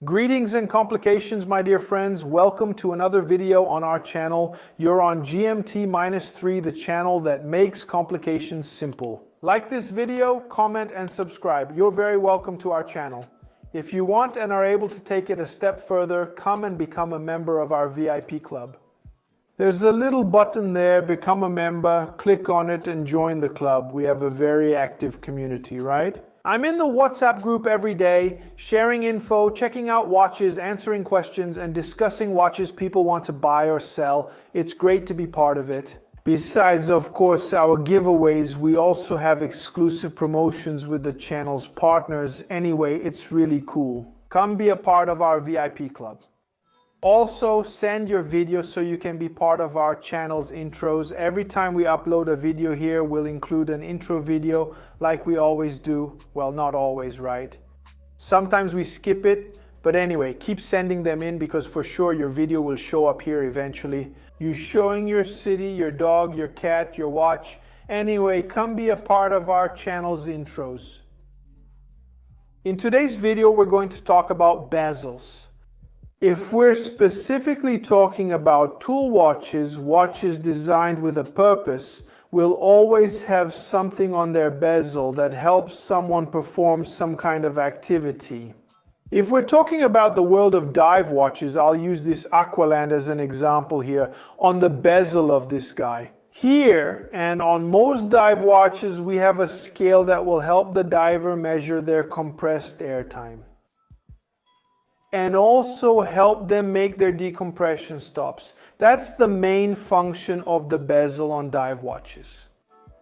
Greetings and complications, my dear friends. Welcome to another video on our channel. You're on GMT-3, the channel that makes complications simple. Like this video, comment and subscribe. You're very welcome to our channel. If you want and are able to take it a step further, come and become a member of our VIP club. There's a little button there, become a member, click on it and join the club. We have a very active community, right? I'm in the WhatsApp group every day, sharing info, checking out watches, answering questions, and discussing watches people want to buy or sell. It's great to be part of it. Besides, of course, our giveaways, we also have exclusive promotions with the channel's partners. Anyway, it's really cool. Come be a part of our VIP club. Also, send your video so you can be part of our channel's intros. Every time we upload a video here, we'll include an intro video like we always do. Well, not always, right? Sometimes we skip it, but anyway, keep sending them in because for sure your video will show up here eventually. You showing your city, your dog, your cat, your watch. Anyway, come be a part of our channel's intros. In today's video, we're going to talk about bezels. If we're specifically talking about tool watches, watches designed with a purpose, will always have something on their bezel that helps someone perform some kind of activity. If we're talking about the world of dive watches, I'll use this Aqualand as an example here, on the bezel of this guy. Here, and on most dive watches, we have a scale that will help the diver measure their compressed air time, and also help them make their decompression stops. That's the main function of the bezel on dive watches.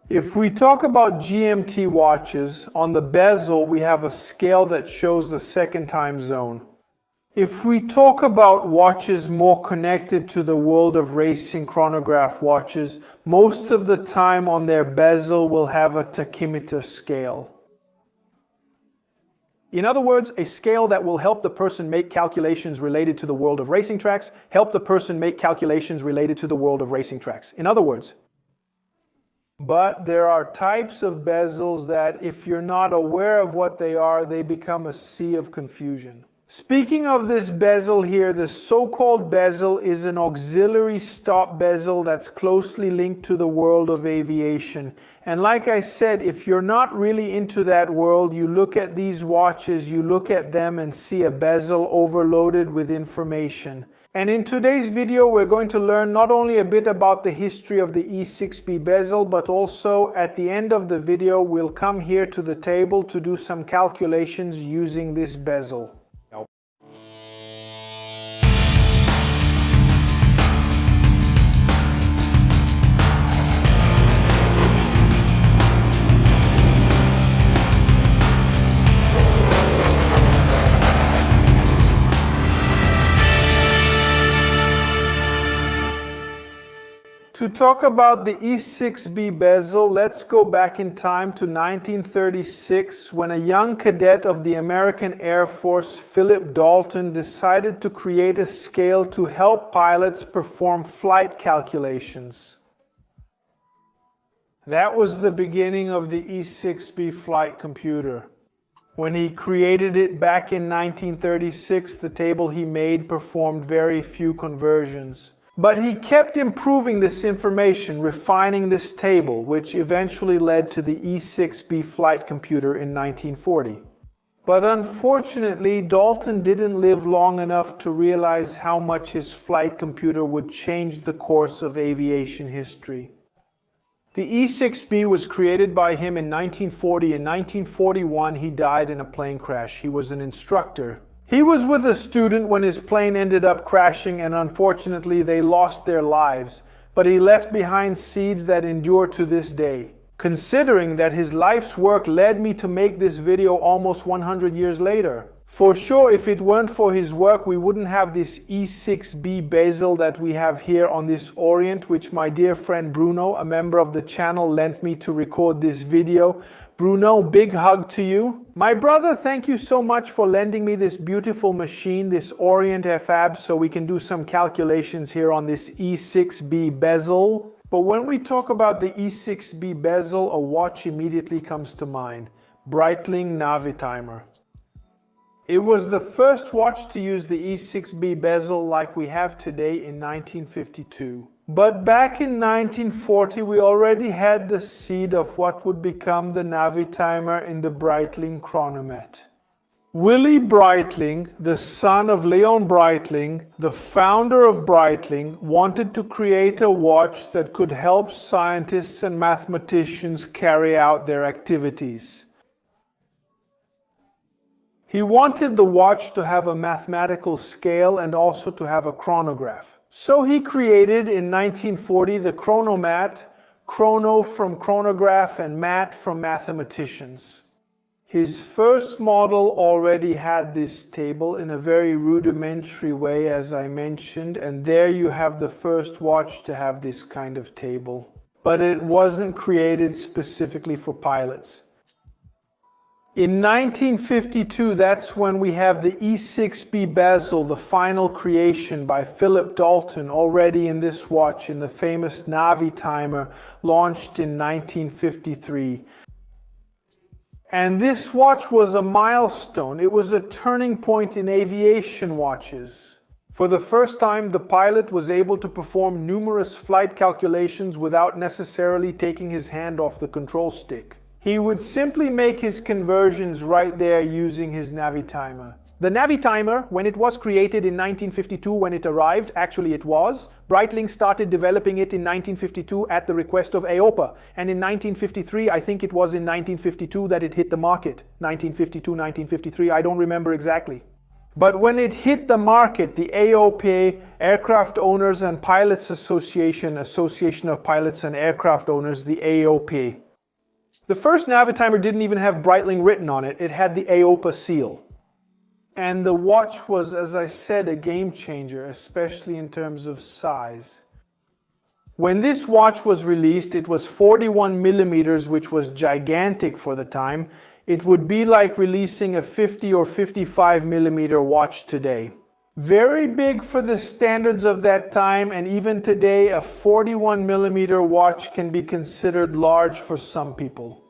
If we talk about GMT watches, on the bezel we have a scale that shows the second time zone. If we talk about watches more connected to the world of racing chronograph watches, most of the time on their bezel will have a tachymeter scale. In other words, a scale that will help the person make calculations related to the world of racing tracks, In other words, but there are types of bezels that if you're not aware of what they are, they become a sea of confusion. Speaking of this bezel here, the so-called bezel is an auxiliary stop bezel that's closely linked to the world of aviation. And like I said, if you're not really into that world, you look at these watches, you look at them and see a bezel overloaded with information. And in today's video, we're going to learn not only a bit about the history of the E6B bezel, but also at the end of the video, we'll come here to the table to do some calculations using this bezel. To talk about the E6B bezel, let's go back in time to 1936 when a young cadet of the American Air Force, Philip Dalton, decided to create a scale to help pilots perform flight calculations. That was the beginning of the E6B flight computer. When he created it back in 1936, the table he made performed very few conversions. But he kept improving this information, refining this table, which eventually led to the E6B flight computer in 1940. But unfortunately, Dalton didn't live long enough to realize how much his flight computer would change the course of aviation history. The E6B was created by him in 1940. In 1941, he died in a plane crash. He was an instructor. He was with a student when his plane ended up crashing, and unfortunately they lost their lives, but he left behind seeds that endure to this day. Considering that his life's work led me to make this video almost 100 years later. For sure, if it weren't for his work, we wouldn't have this E6B bezel that we have here on this Orient, which my dear friend Bruno, a member of the channel, lent me to record this video. Bruno, big hug to you. My brother, thank you so much for lending me this beautiful machine, this Orient FAB, so we can do some calculations here on this E6B bezel. But when we talk about the E6B bezel, a watch immediately comes to mind. Breitling Navitimer. It was the first watch to use the E6B bezel like we have today in 1952. But back in 1940 we already had the seed of what would become the Navitimer in the Breitling chronomet. Willy Breitling, the son of Leon Breitling, the founder of Breitling, wanted to create a watch that could help scientists and mathematicians carry out their activities. He wanted the watch to have a mathematical scale and also to have a chronograph. So he created in 1940 the chronomat, chrono from chronograph and mat from mathematicians. His first model already had this table in a very rudimentary way, as I mentioned, and there you have the first watch to have this kind of table. But it wasn't created specifically for pilots. In 1952, that's when we have the E6B bezel, the final creation by Philip Dalton, already in this watch in the famous Navitimer, launched in 1953. And this watch was a milestone. It was a turning point in aviation watches. For the first time, the pilot was able to perform numerous flight calculations without necessarily taking his hand off the control stick. He would simply make his conversions right there using his Navitimer. The Navitimer, when it was created in 1952, when it arrived, actually it was, Breitling started developing it in 1952 at the request of AOPA. And in 1953, I think it was in 1952 that it hit the market. 1952, 1953, I don't remember exactly. But when it hit the market, the AOPA, Aircraft Owners and Pilots Association, Association of Pilots and Aircraft Owners, the AOPA. The first Navitimer didn't even have Breitling written on it. It had the AOPA seal. And the watch was, as I said, a game changer, especially in terms of size. When this watch was released, it was 41 millimeters, which was gigantic for the time. It would be like releasing a 50 or 55 millimeter watch today. Very big for the standards of that time, and even today, a 41 millimeter watch can be considered large for some people.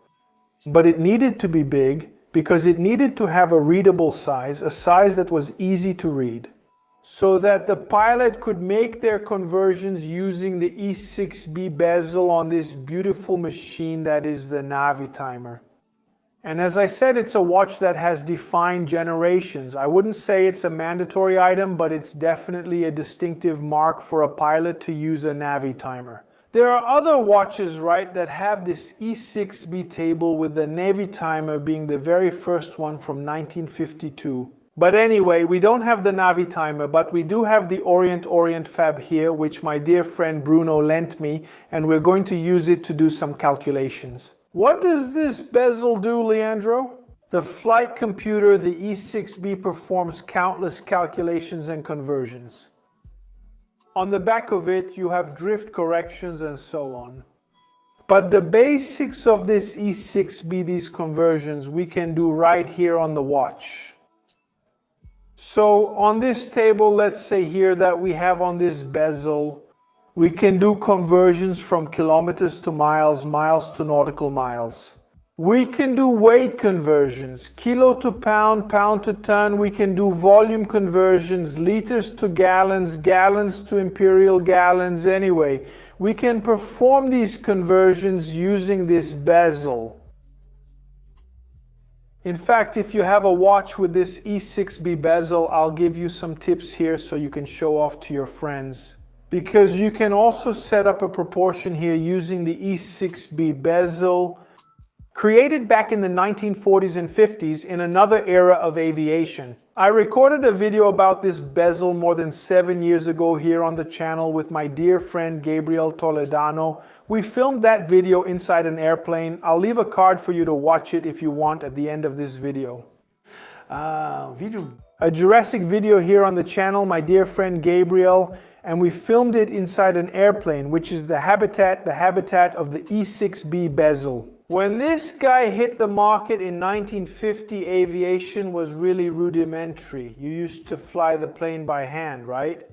But it needed to be big, because it needed to have a readable size, a size that was easy to read, so that the pilot could make their conversions using the E6B bezel on this beautiful machine that is the Navitimer. And as I said, it's a watch that has defined generations. I wouldn't say it's a mandatory item, but it's definitely a distinctive mark for a pilot to use a Navitimer. There are other watches, right, that have this E6B table, with the Navitimer being the very first one from 1952. But anyway, we don't have the Navitimer, but we do have the Orient Fab here, which my dear friend Bruno lent me, and we're going to use it to do some calculations. What does this bezel do, Leandro? The flight computer, the E6B, performs countless calculations and conversions. On the back of it, you have drift corrections and so on. But the basics of this E6B, these conversions, we can do right here on the watch. So on this table, let's say here that we have on this bezel, we can do conversions from kilometers to miles, miles to nautical miles. We can do weight conversions, kilo to pound, pound to ton. We can do volume conversions, liters to gallons, gallons to imperial gallons. Anyway, we can perform these conversions using this bezel. In fact, if you have a watch with this E6B bezel, I'll give you some tips here so you can show off to your friends. Because you can also set up a proportion here using the E6B bezel, created back in the 1940s and 50s in another era of aviation. I recorded a video about this bezel more than 7 years ago here on the channel with my dear friend Gabriel Toledano. We filmed that video inside an airplane. I'll leave a card for you to watch it if you want at the end of this video. A Jurassic video here on the channel, my dear friend Gabriel, and we filmed it inside an airplane, which is the habitat of the E6B bezel. When this guy hit the market in 1950, aviation was really rudimentary. You used to fly the plane by hand, right?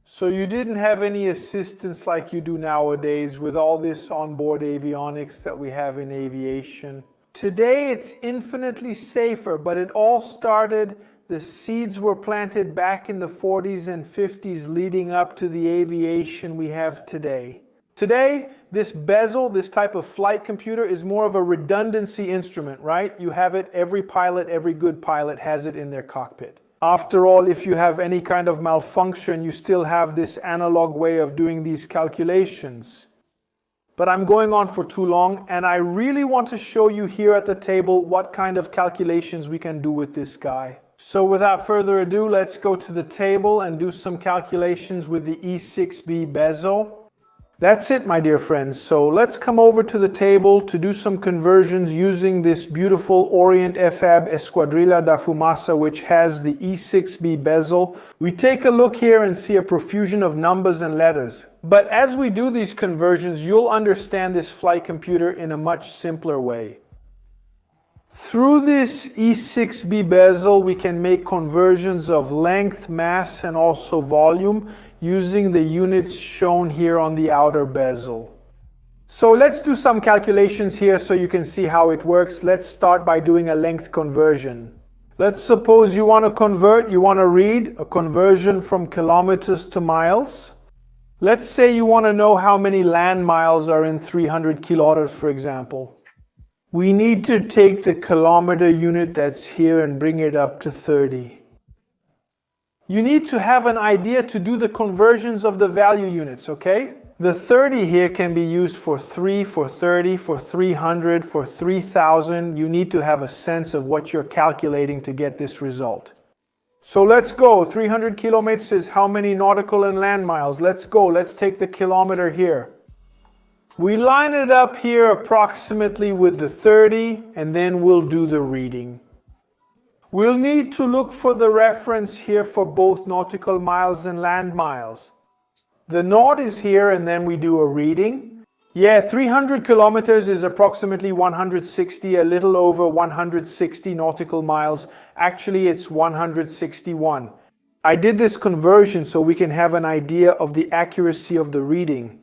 So you didn't have any assistance like you do nowadays with all this onboard avionics that we have in aviation. Today it's infinitely safer, but it all started The seeds were planted back in the 40s and 50s leading up to the aviation we have today. Today, this Bezel, this type of flight computer, is more of a redundancy instrument, right? You have it, every pilot, every good pilot has it in their cockpit. After all, if you have any kind of malfunction, you still have this analog way of doing these calculations. But I'm going on for too long, and I really want to show you here at the table what kind of calculations we can do with this guy. So without further ado, let's go to the table and do some calculations with the E6B Bezel. That's it, my dear friends. So let's come over to the table to do some conversions using this beautiful Orient FAB Escuadrilla da Fumaça, which has the E6B Bezel. We take a look here and see a profusion of numbers and letters. But as we do these conversions, you'll understand this flight computer in a much simpler way. Through this E6B Bezel, we can make conversions of length, mass, and also volume using the units shown here on the outer bezel. So let's do some calculations here so you can see how it works. Let's start by doing a length conversion. Let's suppose you want to read a conversion from kilometers to miles. Let's say you want to know how many land miles are in 300 kilometers, for example. We need to take the kilometer unit that's here and bring it up to 30. You need to have an idea to do the conversions of the value units, okay? The 30 here can be used for 3, for 30, for 300, for 3000. You need to have a sense of what you're calculating to get this result. So let's go. 300 kilometers is how many nautical and land miles? Let's go. Let's take the kilometer here. We line it up here approximately with the 30, and then we'll do the reading. We'll need to look for the reference here for both nautical miles and land miles. The naught is here, and then we do a reading. Yeah, 300 kilometers is approximately 160, a little over 160 nautical miles. Actually, it's 161. I did this conversion so we can have an idea of the accuracy of the reading.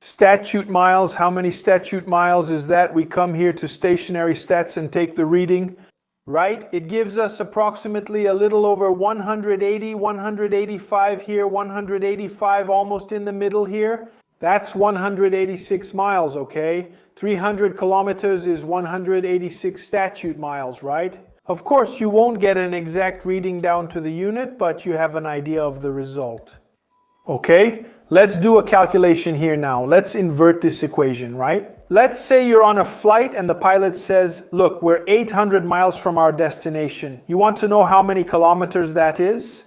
Statute miles, how many statute miles is that? We come here to stationary stats and take the reading, right? It gives us approximately a little over 180, 185 here, 185 almost in the middle here. That's 186 miles, okay? 300 kilometers is 186 statute miles, right? Of course, you won't get an exact reading down to the unit, but you have an idea of the result. Okay? Let's do a calculation here now. Let's invert this equation, right? Let's say you're on a flight and the pilot says, look, we're 800 miles from our destination. You want to know how many kilometers that is?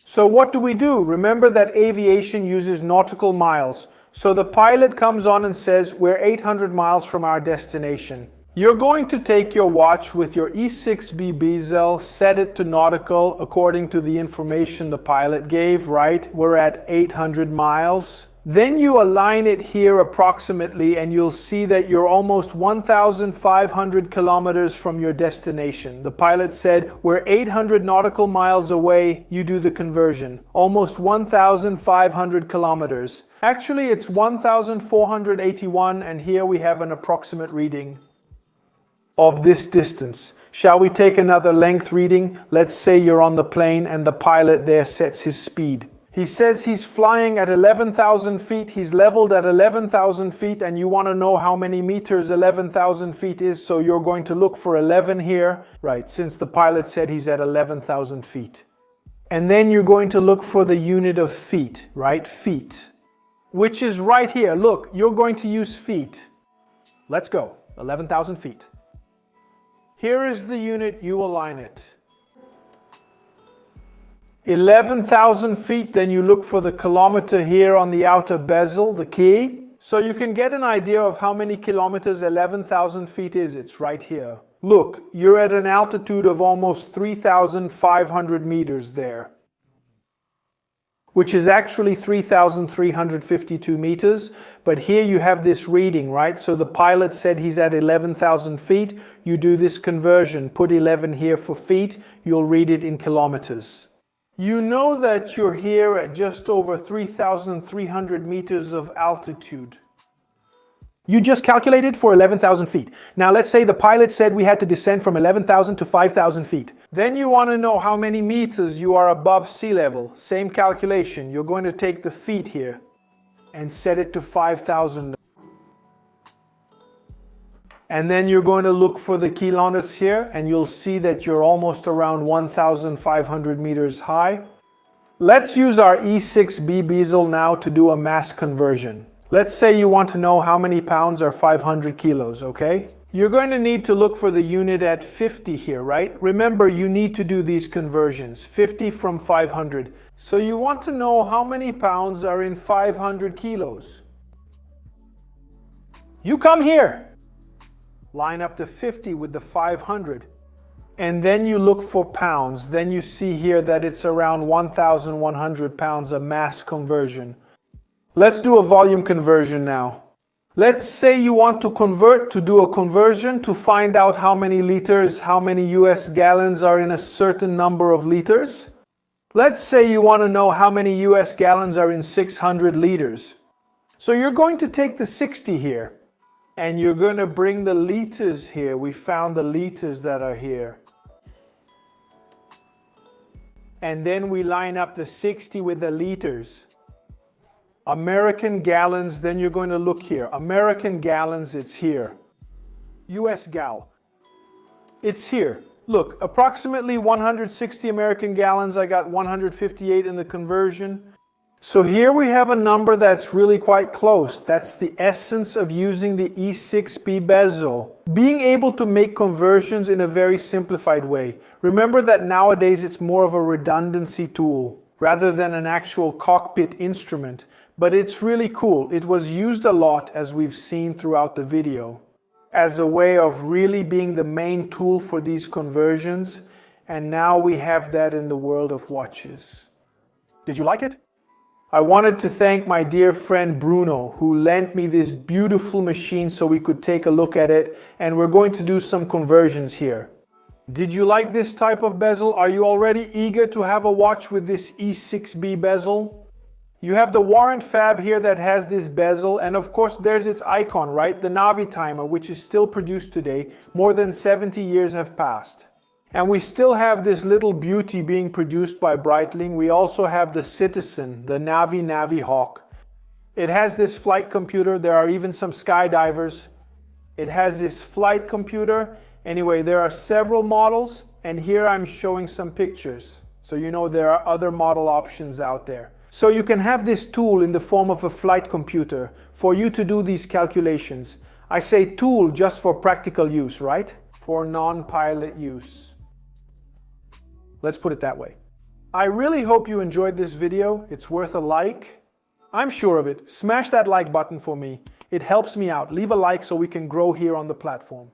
So what do? Remember that aviation uses nautical miles. So the pilot comes on and says, we're 800 miles from our destination. You're going to take your watch with your E6B Bezel, set it to nautical according to the information the pilot gave, right? We're at 800 miles. Then you align it here approximately and you'll see that you're almost 1,500 kilometers from your destination. The pilot said, we're 800 nautical miles away. You do the conversion. Almost 1,500 kilometers. Actually, it's 1,481, and here we have an approximate reading of this distance. Shall we take another length reading? Let's say you're on the plane and the pilot there sets his speed. He says he's flying at 11,000 feet, he's leveled at 11,000 feet, and you want to know how many meters 11,000 feet is, so you're going to look for 11 here, right, since the pilot said he's at 11,000 feet. And then you're going to look for the unit of feet, right, feet, which is right here. Look, you're going to use feet. Let's go, 11,000 feet. Here is the unit, you align it. 11,000 feet, then you look for the kilometer here on the outer bezel, the key. So you can get an idea of how many kilometers 11,000 feet is. It's right here. Look, you're at an altitude of almost 3,500 meters there, which is actually 3,352 meters. But here you have this reading, right? So the pilot said he's at 11,000 feet. You do this conversion, put 11 here for feet, you'll read it in kilometers. You know that you're here at just over 3,300 meters of altitude. You just calculated for 11,000 feet. Now let's say the pilot said we had to descend from 11,000 to 5,000 feet. Then you want to know how many meters you are above sea level. Same calculation. You're going to take the feet here and set it to 5,000. And then you're going to look for the kilometers here, and you'll see that you're almost around 1,500 meters high. Let's use our E6B Bezel now to do a mass conversion. Let's say you want to know how many pounds are 500 kilos, okay? You're going to need to look for the unit at 50 here, right? Remember, you need to do these conversions, 50 from 500. So you want to know how many pounds are in 500 kilos. You come here. Line up the 50 with the 500. And then you look for pounds. Then you see here that it's around 1,100 pounds, a mass conversion. Let's do a volume conversion now. Let's say you want to do a conversion to find out how many liters, how many US gallons are in a certain number of liters. Let's say you want to know how many US gallons are in 600 liters. So you're going to take the 60 here, and you're going to bring the liters here. We found the liters that are here. And then we line up the 60 with the liters. American gallons, then you're going to look here. American gallons, it's here. US gal, it's here. Look, approximately 160 American gallons. I got 158 in the conversion. So here we have a number that's really quite close. That's the essence of using the E6B Bezel. Being able to make conversions in a very simplified way. Remember that nowadays it's more of a redundancy tool rather than an actual cockpit instrument. But it's really cool. It was used a lot, as we've seen throughout the video, as a way of really being the main tool for these conversions. And now we have that in the world of watches. Did you like it? I wanted to thank my dear friend Bruno, who lent me this beautiful machine so we could take a look at it, and we're going to do some conversions here. Did you like this type of bezel? Are you already eager to have a watch with this E6B bezel? You have the Warrant Fab here that has this bezel, and of course there's its icon, right? The Navitimer, which is still produced today. More than 70 years have passed. And we still have this little beauty being produced by Breitling. We also have the Citizen, the Navi Hawk. It has this flight computer. There are even some skydivers. It has this flight computer. Anyway, there are several models, and here I'm showing some pictures. So you know there are other model options out there. So you can have this tool in the form of a flight computer for you to do these calculations. I say tool just for practical use, right? For non-pilot use. Let's put it that way. I really hope you enjoyed this video. It's worth a like. I'm sure of it. Smash that like button for me. It helps me out. Leave a like so we can grow here on the platform.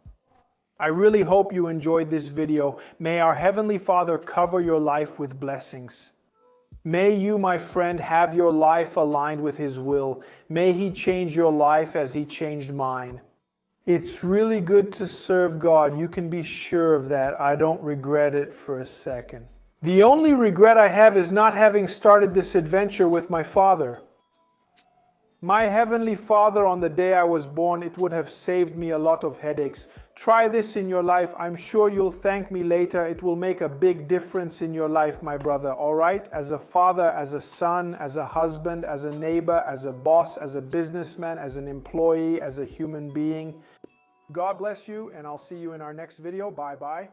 I really hope you enjoyed this video. May our Heavenly Father cover your life with blessings. May you, my friend, have your life aligned with His will. May He change your life as He changed mine. It's really good to serve God. You can be sure of that. I don't regret it for a second. The only regret I have is not having started this adventure with my father. My Heavenly Father, on the day I was born, it would have saved me a lot of headaches. Try this in your life. I'm sure you'll thank me later. It will make a big difference in your life, my brother, all right? As a father, as a son, as a husband, as a neighbor, as a boss, as a businessman, as an employee, as a human being. God bless you, and I'll see you in our next video. Bye-bye.